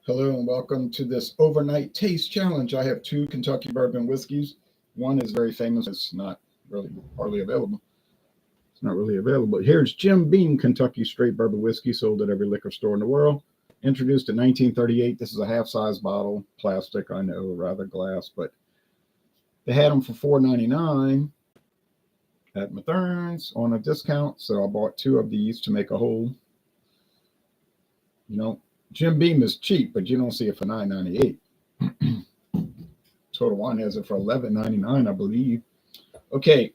Hello and welcome to this overnight taste challenge. I have two Kentucky bourbon whiskeys. One is very famous. It's not really hardly available. It's not really available. Here's Jim Beam Kentucky Straight Bourbon Whiskey, sold at every liquor store in the world. Introduced in 1938. This is a half-size bottle, plastic, I know, rather glass, but they had them for $4.99 at Mathern's on a discount. So I bought two of these to make a whole. Jim Beam is cheap, but you don't see it for $9.98. Total Wine has it for $11.99, I believe. Okay,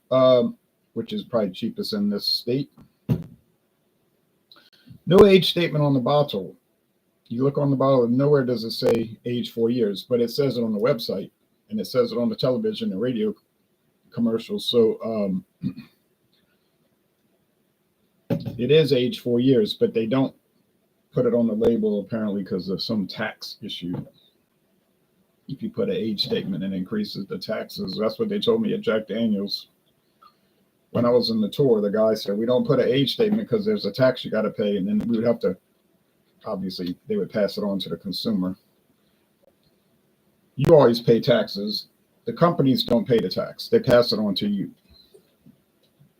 which is probably cheapest in this state. No age statement on the bottle. You look on the bottle, and nowhere does it say age 4 years, but it says it on the website, and it says it on the television and radio commercials. So it is age 4 years, but they don't put it on the label apparently because of some tax issue. If you put an age statement, it increases the taxes. That's what they told me at Jack Daniels. When I was in the tour, the guy said, we don't put an age statement because there's a tax you got to pay. And then we would have to, obviously, they would pass it on to the consumer. You always pay taxes. The companies don't pay the tax. They pass it on to you.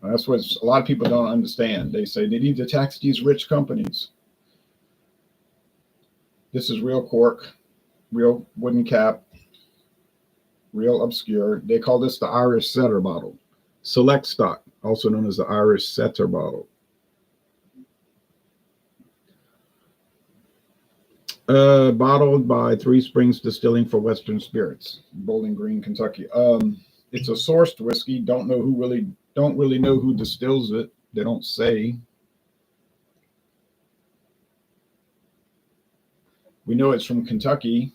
That's what a lot of people don't understand. They say they need to tax these rich companies. This is real cork, real wooden cap, real obscure. They call this the Irish Setter bottle. Select stock, also known as the Irish Setter bottle. Bottled by Three Springs Distilling for Western Spirits, Bowling Green, Kentucky. It's a sourced whiskey. Don't really know who distills it. They don't say. We know it's from Kentucky.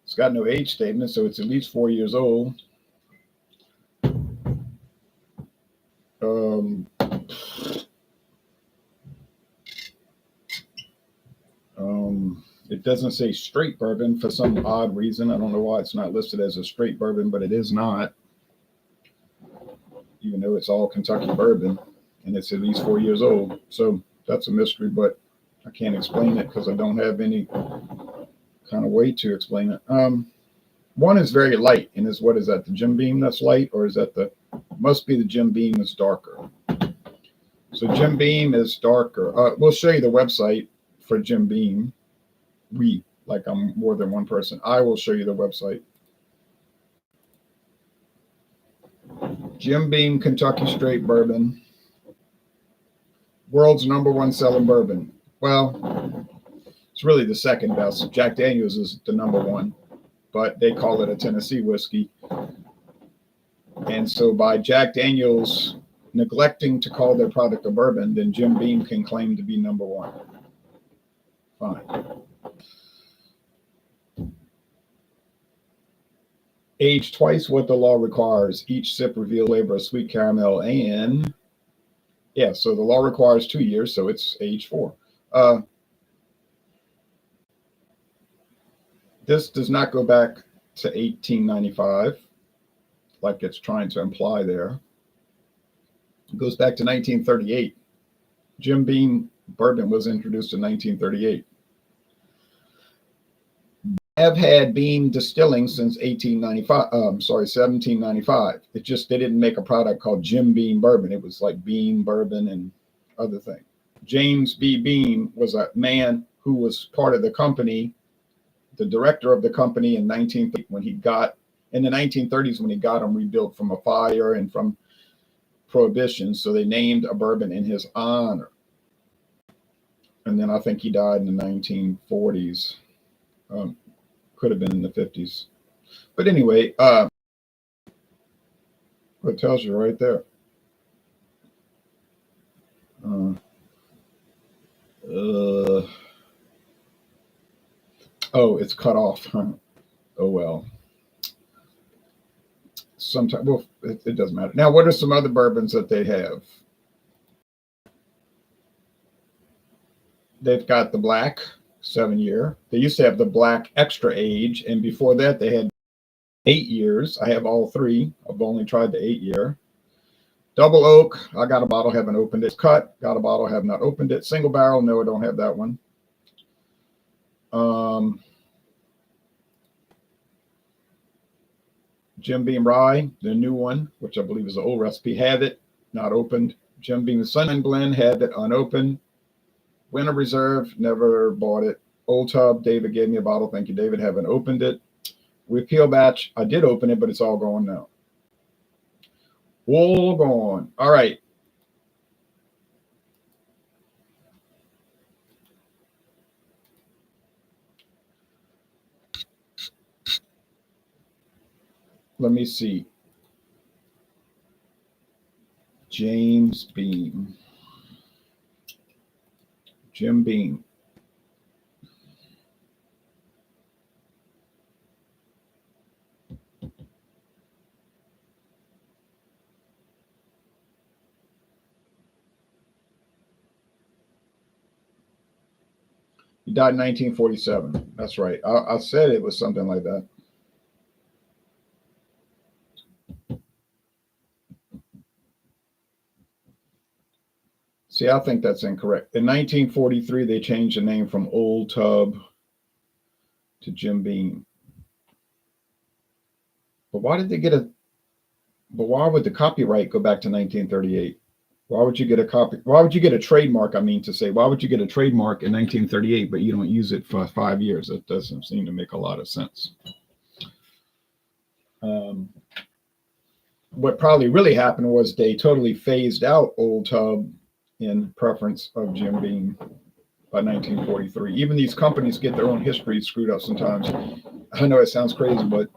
It's got no age statement, so it's at least 4 years old. It doesn't say straight bourbon for some odd reason. I don't know why it's not listed as a straight bourbon, but it is not. Even though it's all Kentucky bourbon, and it's at least 4 years old. So that's a mystery, but I can't explain it because I don't have any kind of way to explain it. One is very light, and what is that, the Jim Beam that's light, or is that must be the Jim Beam is darker. So Jim Beam is darker. We'll show you the website for Jim Beam. Like I'm more than one person. I will show you the website. Jim Beam Kentucky Straight Bourbon. World's #1 selling bourbon. Well, it's really the second best. Jack Daniels is the #1, but they call it a Tennessee whiskey. And so by Jack Daniels neglecting to call their product a bourbon, then Jim Beam can claim to be #1. Fine. Age twice what the law requires. Each sip reveals flavor of sweet caramel and, yeah, so the law requires 2 years, so it's age 4. This does not go back to 1895, like it's trying to imply there. It goes back to 1938. Jim Beam bourbon was introduced in 1938. Have had Beam Distilling since 1795. It just, they didn't make a product called Jim Beam Bourbon. It was like Beam Bourbon and other things. James B. Beam was a man who was part of the company, the director of the company in the 1930s when he got them rebuilt from a fire and from Prohibition. So they named a bourbon in his honor. And then I think he died in the 1940s. Could have been in the 50s. But anyway, it tells you right there. Oh, it's cut off. Oh, well. Sometimes, well, it doesn't matter. Now, what are some other bourbons that they have? They've got the black 7-year. They used to have the black extra age, and before that they had 8 years. I have all three. I've only tried the 8-year. Double oak, I got a bottle, haven't opened it. Cut, got a bottle, have not opened it. Single barrel, no, I don't have that one. Jim Beam Rye, the new one, which I believe is the old recipe, have it, not opened. Jim Beam Sunshine Blend, have it unopened. Winter Reserve, never bought it. Old Tub, David gave me a bottle. Thank you, David. Haven't opened it. Repeal Batch, I did open it, but it's all gone now. All gone. All right. Let me see. James Beam. Jim Beam. He died in 1947. That's right. I said it was something like that. See, I think that's incorrect. In 1943, they changed the name from Old Tub to Jim Beam. But why did they get a? But why would the copyright go back to 1938? Why would you get a copy? Why would you get a trademark? I mean to say, why would you get a trademark in 1938, but you don't use it for 5 years? That doesn't seem to make a lot of sense. What probably really happened was they totally phased out Old Tub in preference of Jim Beam by 1943. Even these companies get their own history screwed up sometimes. I know it sounds crazy, but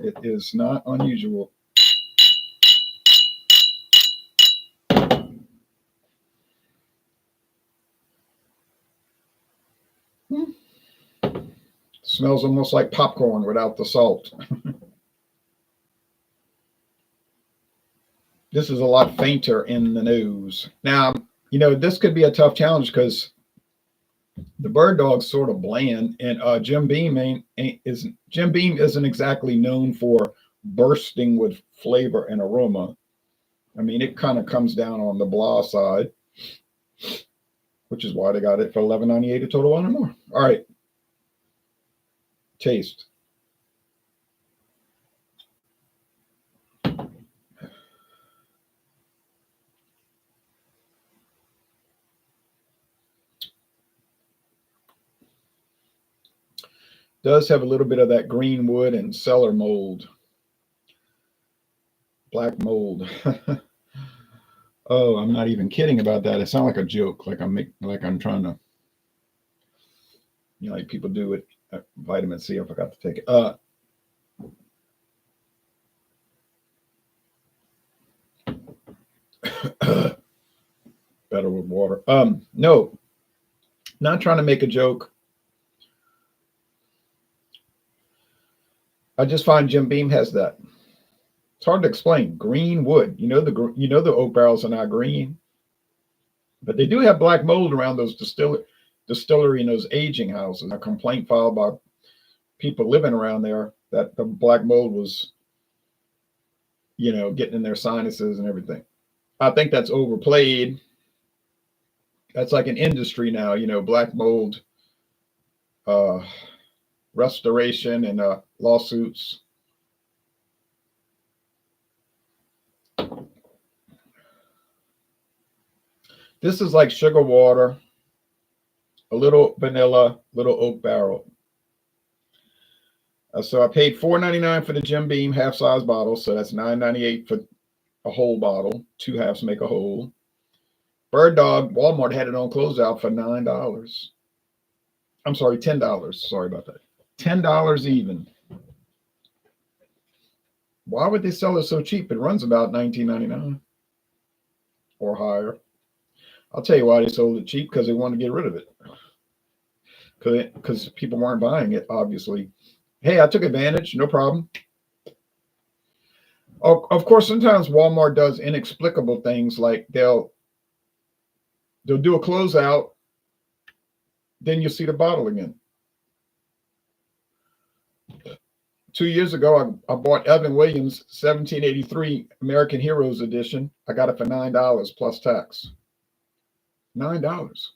it is not unusual. Smells almost like popcorn without the salt. This is a lot fainter in the nose. Now, this could be a tough challenge because the Bird Dog's sort of bland, and Jim Beam isn't exactly known for bursting with flavor and aroma. I mean, it kind of comes down on the blah side, which is why they got it for $11.98 a total one or more. All right. Taste. Does have a little bit of that green wood and cellar mold. Black mold. Oh, I'm not even kidding about that. It sounds like a joke, like I'm trying to, like people do with vitamin C. I forgot to take it. Better with water. No, not trying to make a joke. I just find Jim Beam has that. It's hard to explain. Green wood. The oak barrels are not green, but they do have black mold around those distillery and those aging houses. A complaint filed by people living around there that the black mold was, getting in their sinuses and everything. I think that's overplayed. That's like an industry now, black mold restoration and lawsuits. This is like sugar water, a little vanilla, little oak barrel. So I paid $4.99 for the Jim Beam half-size bottle, so that's $9.98 for a whole bottle. 2 halves make a whole. Bird Dog, Walmart had it on closeout for $9. I'm sorry, $10. Sorry about that. $10 even. Why would they sell it so cheap? It runs about $19.99 or higher. I'll tell you why they sold it cheap, because they wanted to get rid of it. Because people weren't buying it, obviously. Hey, I took advantage, no problem. Of course, sometimes Walmart does inexplicable things, like they'll do a closeout, then you'll see the bottle again. 2 years ago, I bought Evan Williams 1783 American Heroes Edition. I got it for $9 plus tax. $9.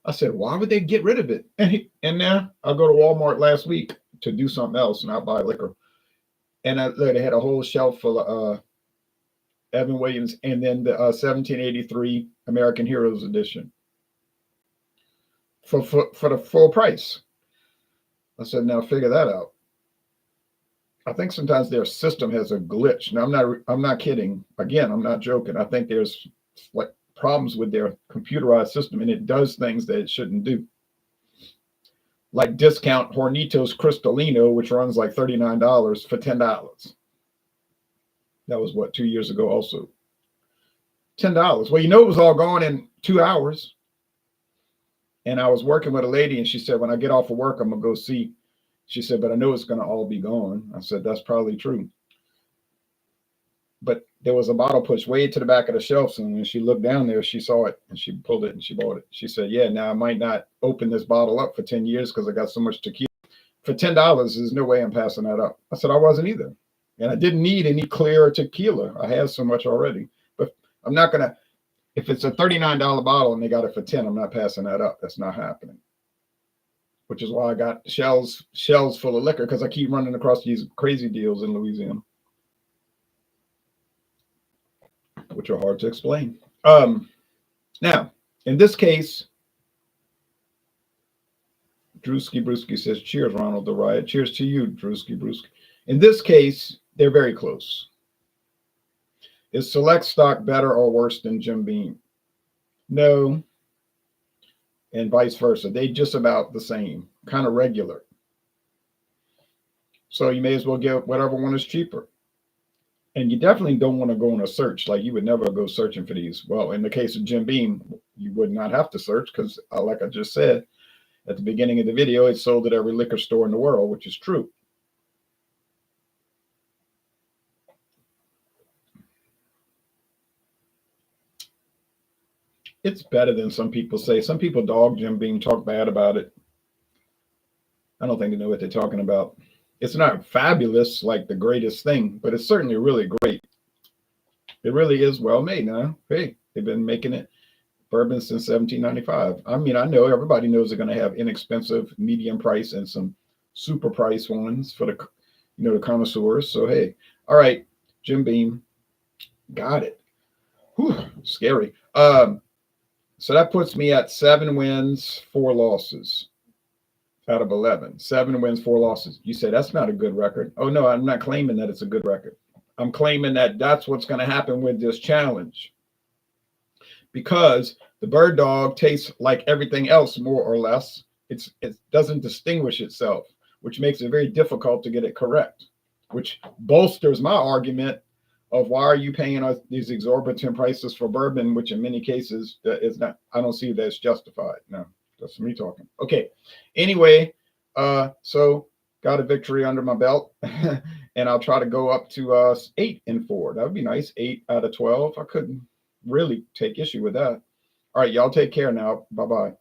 I said, why would they get rid of it? And now I go to Walmart last week to do something else, not buy liquor. And they had a whole shelf full of Evan Williams, and then the 1783 American Heroes edition for the full price. I said, now figure that out. I think sometimes their system has a glitch. Now I'm not kidding. Again, I'm not joking. I think there's like problems with their computerized system, and it does things that it shouldn't do. Like discount Hornitos Cristalino, which runs like $39 for $10. That was what, 2 years ago also. $10. Well, it was all gone in 2 hours. And I was working with a lady, and she said, when I get off of work, I'm going to go see. She said, but I know it's going to all be gone. I said, that's probably true. But there was a bottle pushed way to the back of the shelf. And when she looked down there, she saw it, and she pulled it and she bought it. She said, yeah, now I might not open this bottle up for 10 years because I got so much tequila. For $10, there's no way I'm passing that up. I said, I wasn't either. And I didn't need any clear tequila. I had so much already. But I'm not going to, if it's a $39 bottle and they got it for 10, I'm not passing that up. That's not happening. Which is why I got shelves full of liquor, because I keep running across these crazy deals in Louisiana, which are hard to explain. Now, in this case, Drewski Brewski says, cheers, Ronald the Riot. Cheers to you, Drewski Brewski. In this case, they're very close. Is Select Stock better or worse than Jim Beam? No. And vice versa. They just about the same, kind of regular. So you may as well get whatever one is cheaper. And you definitely don't want to go on a search. Like, you would never go searching for these. Well, in the case of Jim Beam, you would not have to search because, like I just said at the beginning of the video, it's sold at every liquor store in the world, which is true. It's better than some people say. Some people dog Jim Beam, talk bad about it. I don't think they know what they're talking about. It's not fabulous, like the greatest thing, but it's certainly really great. It really is well made now. Hey, they've been making it bourbon since 1795. I mean, I know everybody knows they're going to have inexpensive, medium price, and some super price ones for the, the connoisseurs. So, hey, all right, Jim Beam, got it. Whew, scary. So that puts me at 7 wins, 4 losses out of 11. 7 wins, 4 losses. You say that's not a good record. Oh, no, I'm not claiming that it's a good record. I'm claiming that that's what's going to happen with this challenge. Because the Bird Dog tastes like everything else, more or less. It doesn't distinguish itself, which makes it very difficult to get it correct, which bolsters my argument of why are you paying us these exorbitant prices for bourbon, which in many cases is not, I don't see that's justified. No, that's me talking. Okay. Anyway, so got a victory under my belt, and I'll try to go up to 8 and 4. That would be nice. 8 out of 12. I couldn't really take issue with that. All right, y'all take care now. Bye-bye.